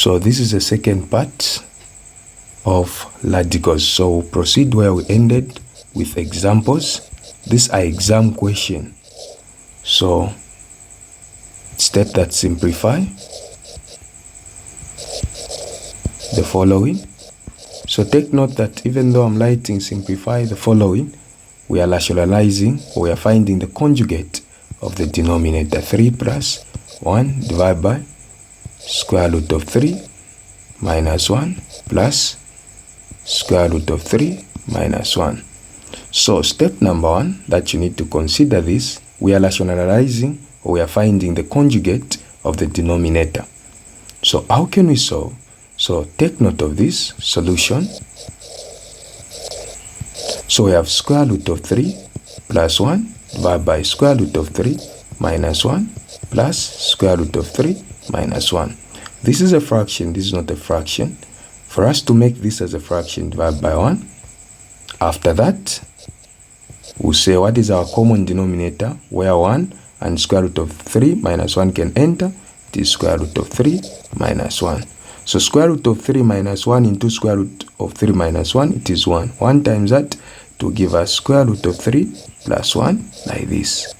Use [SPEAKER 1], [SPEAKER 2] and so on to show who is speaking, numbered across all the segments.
[SPEAKER 1] So this is the second part of radicals. So we'll proceed where we ended with examples. These are exam questions. So step that simplify the following. So take note that even though I'm writing simplify the following, we are rationalizing, or we are finding the conjugate of the denominator. 3 plus 1 divided by square root of 3 minus 1 plus square root of 3 minus 1. So step number 1 that you need to consider this, we are rationalizing, or we are finding the conjugate of the denominator. So how can we solve? So take note of this solution. So we have square root of 3 plus 1 divided by square root of 3 minus 1 plus square root of 3 minus 1. This is a fraction, this is not a fraction. For us to make this as a fraction, divide by 1. After that, we'll say what is our common denominator, where 1 and square root of 3 minus 1 can enter. It is square root of 3 minus 1. So square root of 3 minus 1 into square root of 3 minus 1, it is 1. 1 times that to give us square root of 3 plus 1, like this.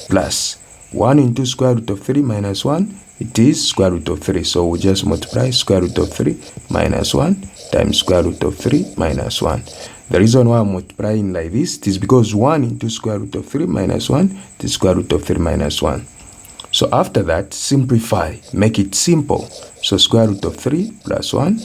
[SPEAKER 1] Plus 1 into square root of 3 minus 1, it is square root of 3. So we just multiply square root of 3 minus 1 times square root of 3 minus 1. The reason why I'm multiplying like this is because 1 into square root of 3 minus 1 is square root of 3 minus 1. So after that, simplify, make it simple. So square root of 3 plus 1,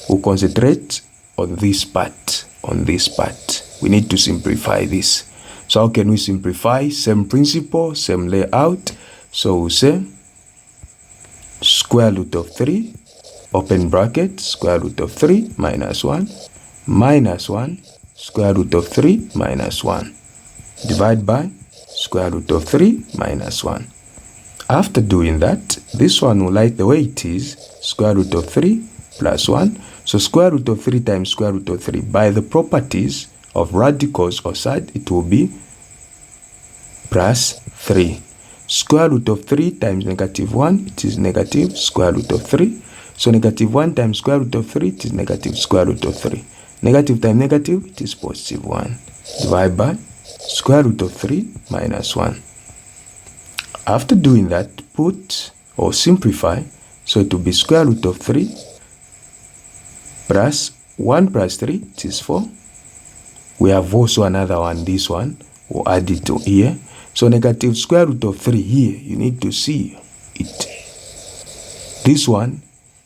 [SPEAKER 1] we'll concentrate on this part, We need to simplify this. So how can we simplify? Same principle, same layout. So we'll say square root of 3, open bracket, square root of 3 minus 1, minus 1, square root of 3 minus 1, divide by square root of 3 minus 1. After doing that, this one will write the way it is, square root of 3 plus 1. So square root of 3 times square root of 3. By the properties of radicals or side, it will be plus 3. Square root of 3 times negative 1, it is negative square root of 3. So negative 1 times square root of 3, it is negative square root of 3. Negative times negative, it is positive 1. Divide by square root of 3 minus 1. After doing that, put or simplify. So it will be square root of 3 plus 1 plus 3, it is 4. We have also another one, this one. We'll add it to here. So negative square root of 3 here, you need to see it. This one,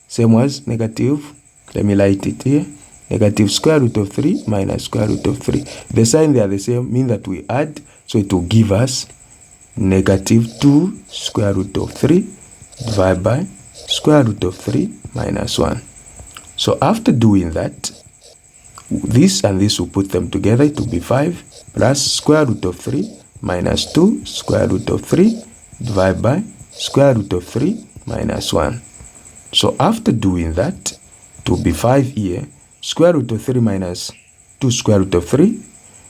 [SPEAKER 1] same as negative, let me write it here. Negative square root of 3 minus square root of 3. The sign they are the same, mean that we add, so it will give us negative 2 square root of 3 divided by square root of 3 minus 1. So after doing that, this and this will put them together, it will be 5 plus square root of 3 minus 2 square root of 3 divided by square root of 3 minus 1. So after doing that, it will be 5 here, square root of 3 minus 2 square root of 3,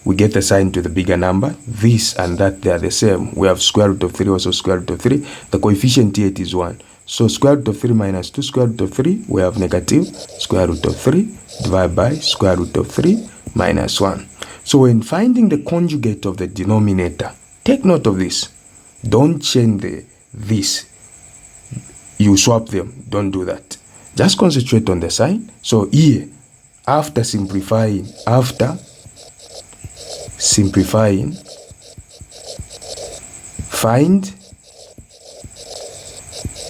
[SPEAKER 1] we get a sign to the bigger number. This and that, they are the same. We have square root of 3, also square root of 3. The coefficient here is 1. So square root of 3 minus 2 square root of 3, we have negative square root of 3 divided by square root of 3 minus 1. So when finding the conjugate of the denominator, take note of this. Don't change this. You swap them. Don't do that. Just concentrate on the sign. So here, after simplifying, find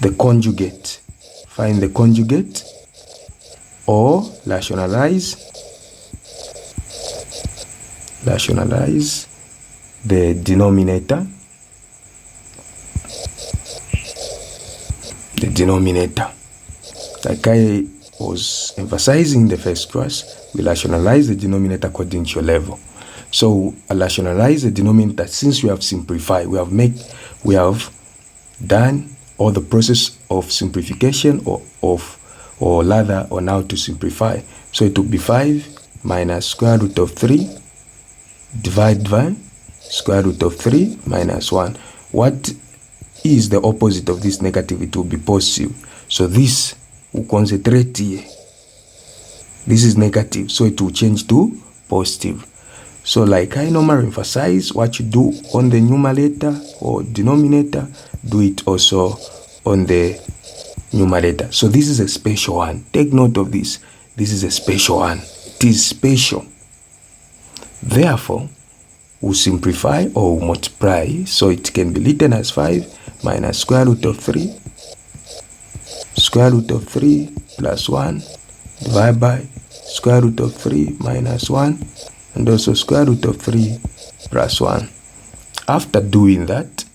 [SPEAKER 1] the conjugate. Find the conjugate or rationalize the denominator. Like I was emphasizing in the first class, we rationalize the denominator according to your level. So rationalize the denominator. Since we have simplified, we have done all the process of simplification or rather on how to simplify. So it will be 5 minus square root of 3 divided by square root of 3 minus 1. What is the opposite of this negative? It will be positive. So this we'll concentrate here. This is negative, so it will change to positive. So like I normally emphasize, what you do on the numerator or denominator, do it also on the numerator. So this is a special one. Take note of this. This is a special one. It is special. Therefore, we'll simplify or we'll multiply. So it can be written as 5 minus square root of 3. Square root of 3 plus 1 divided by square root of 3 minus 1. And also square root of 3 plus 1. After doing that,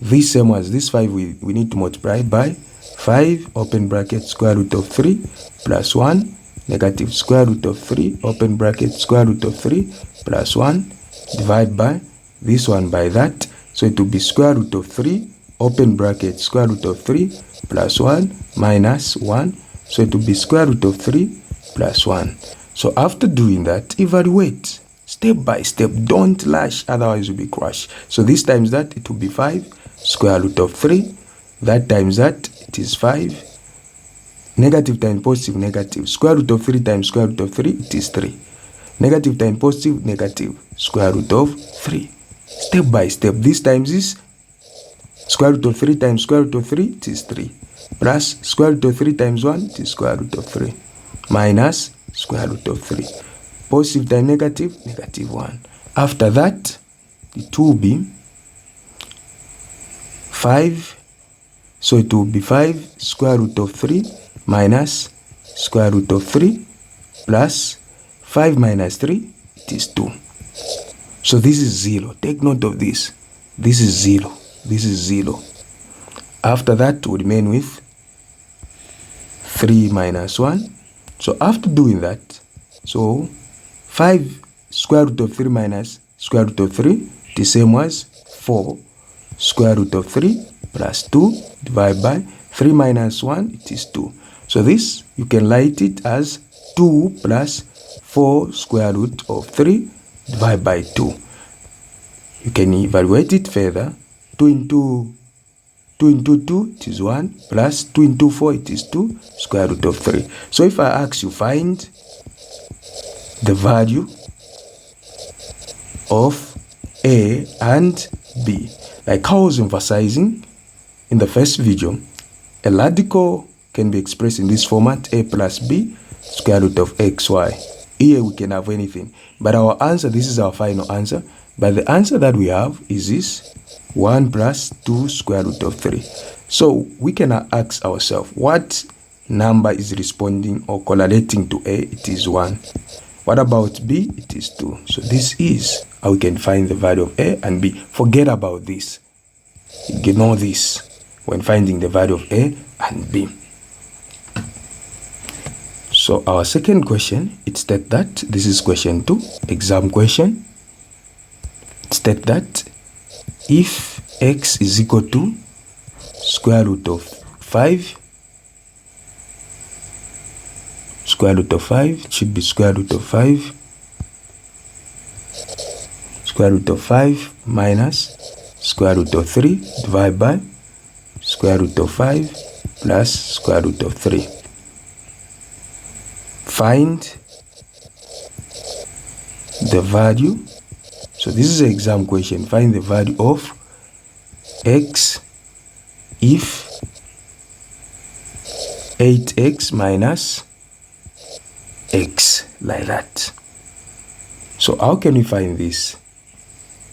[SPEAKER 1] this same as this 5, we need to multiply by 5 open bracket square root of 3 plus 1 negative square root of 3 open bracket square root of 3 plus 1 divide by this one by that. So it will be square root of 3 open bracket square root of 3 plus 1 minus 1. So it will be square root of 3 plus 1. So after doing that, evaluate step by step. Don't rush, otherwise you'll be crushed. So this times that, it will be 5 square root of 3. That times that, it is 5. Negative times positive, negative. Square root of 3 times square root of 3, it is 3. Negative times positive, negative. Square root of 3. Step by step. This times is square root of 3 times square root of 3, it is 3. Plus square root of 3 times 1, it is square root of 3. Minus square root of 3. Positive times negative, negative 1. After that, it will be 5. So it will be 5 square root of 3 minus square root of 3 plus 5 minus 3, it is 2. So this is 0. Take note of this. This is 0. This is 0. After that, we remain with 3 minus 1. So after doing that, so 5 square root of 3 minus square root of 3, it is same as 4 square root of 3 plus 2 divided by 3 minus 1, it is 2. So this, you can write it as 2 plus 4 square root of 3 divided by 2. You can evaluate it further. 2 into 2, it is 1, plus 2 into 4, it is 2 square root of 3. So if I ask you, find the value of A and B, like I was emphasizing in the first video, a radical can be expressed in this format: A plus B square root of xy. Here we can have anything, but our answer, this is our final answer, but the answer that we have is this: 1 plus 2 square root of 3. So we can ask ourselves, what number is responding or correlating to A? It is 1. What about B? It is 2. So this is how we can find the value of A and B. Forget about this. Ignore this when finding the value of A and B. So our second question, it states that, this is question 2, exam question. It states that if x is equal to square root of 5, square root of 5, it should be square root of 5, square root of 5 minus square root of 3 divided by square root of 5 plus square root of 3. Find the value. So this is an exam question. Find the value of x if 8x minus x, like that. So how can we find this?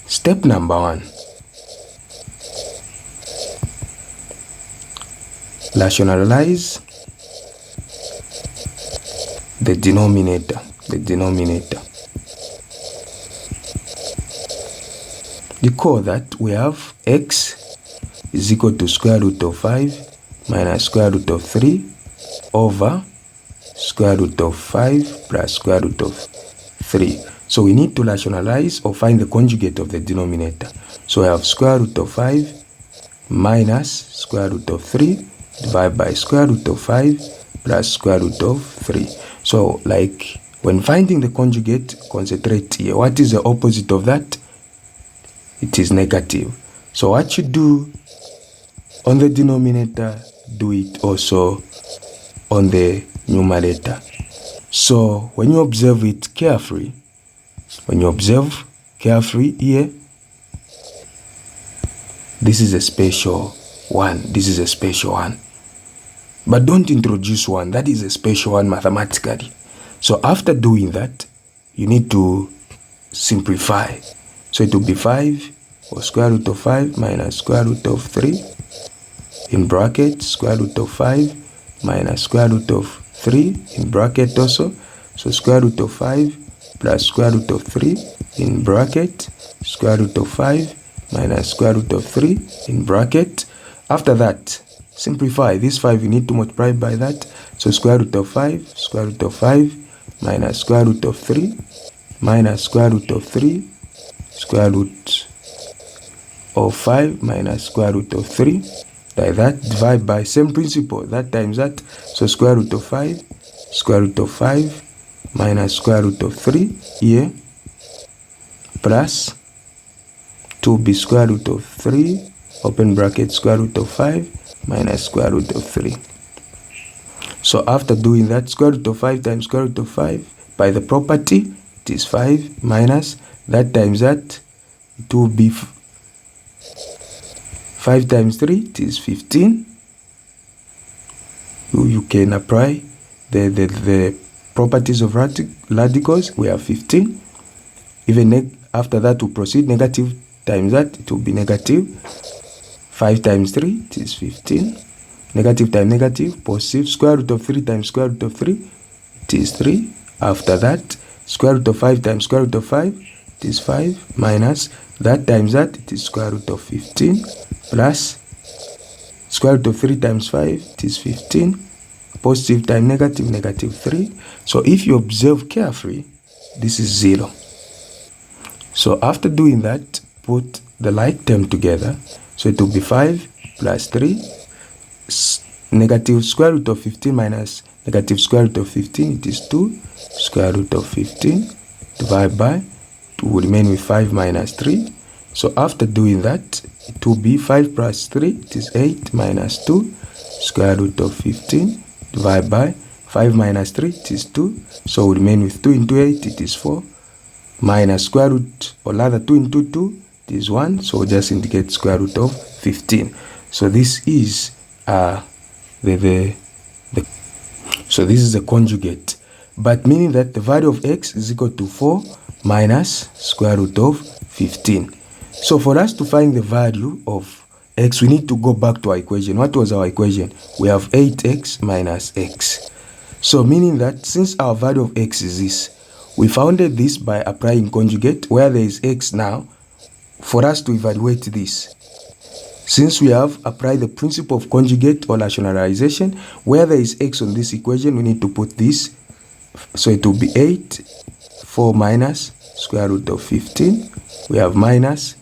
[SPEAKER 1] Step number 1. Rationalize the denominator. Recall that we have x is equal to square root of 5 minus square root of 3 over square root of 5 plus square root of 3. So we need to rationalize or find the conjugate of the denominator. So we have square root of 5 minus square root of 3 divided by square root of 5 plus square root of 3. So like when finding the conjugate, concentrate here. What is the opposite of that? It is negative. So what you do on the denominator, do it also on the numerator. So when you observe it carefully, here, this is a special one. But don't introduce one. That is a special one mathematically. So after doing that, you need to simplify. So it will be 5 or square root of 5 minus square root of 3 in bracket, square root of 5 minus square root of 3 in bracket also. So square root of 5 plus square root of 3 in bracket, square root of 5 minus square root of 3 in bracket. After that, simplify. This 5 you need to multiply by that. So square root of 5 minus square root of 3 minus square root of 3 square root of 5 minus square root of 3. Like that, divide by same principle, that times that. So square root of 5 minus square root of 3 here plus 2b square root of 3 open bracket square root of 5 minus square root of 3. So after doing that, square root of 5 times square root of 5 by the property, it is 5 minus that times that, it will be 5 times 3, it is 15. You can apply the properties of radicals. We have 15. Even after that, we proceed. Negative times that, it will be negative. 5 times 3, it is 15. Negative times negative, positive. Square root of 3 times square root of 3, it is 3. After that, square root of 5 times square root of 5, it is 5. Minus that times that, it is square root of 15. Plus square root of 3 times 5, it is 15. Positive times negative, negative 3. So if you observe carefully, this is 0. So after doing that, put the like term together. So it will be 5 plus 3. Negative square root of 15 minus negative square root of 15, it is 2 square root of 15. Divide by 2 will remain with 5 minus 3. So after doing that, it will be 5 plus 3, it is 8 minus 2 square root of 15. Divide by 5 minus 3, it is 2. So we remain with 2 into 8, it is 4. Minus square root, or rather 2 into 2, it is 1. So we just indicate square root of 15. So this is so this is the conjugate. But meaning that the value of x is equal to 4 minus square root of 15. So for us to find the value of x, we need to go back to our equation. What was our equation? We have 8x minus x. So meaning that since our value of x is this, we founded this by applying conjugate where there is x now. For us to evaluate this, since we have applied the principle of conjugate or rationalization, where there is x on this equation, we need to put this. So it will be 8, 4 minus square root of 15. We have minus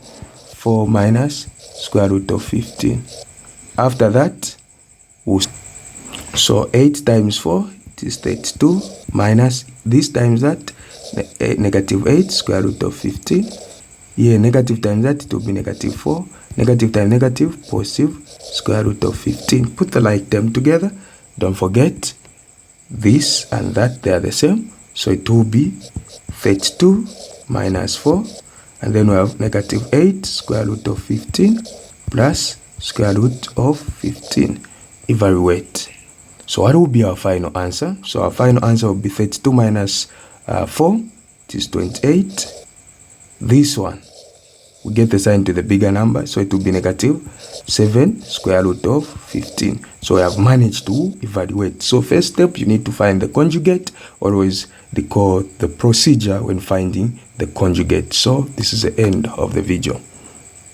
[SPEAKER 1] 4 minus square root of 15. After that, so 8 times 4, it is 32, minus this times that, negative 8 square root of 15. Here, negative times that, it will be negative 4. Negative times negative, positive square root of 15. Put the like term together. Don't forget, this and that, they are the same. So it will be 32 minus 4. And then we have negative 8 square root of 15 plus square root of 15. Evaluate. So what will be our final answer? So our final answer will be 32 minus 4. It is 28. This one, we get the sign to the bigger number, so it will be negative 7 square root of 15. So we have managed to evaluate. So first step, you need to find the conjugate, always they call the procedure when finding the conjugate. So this is the end of the video.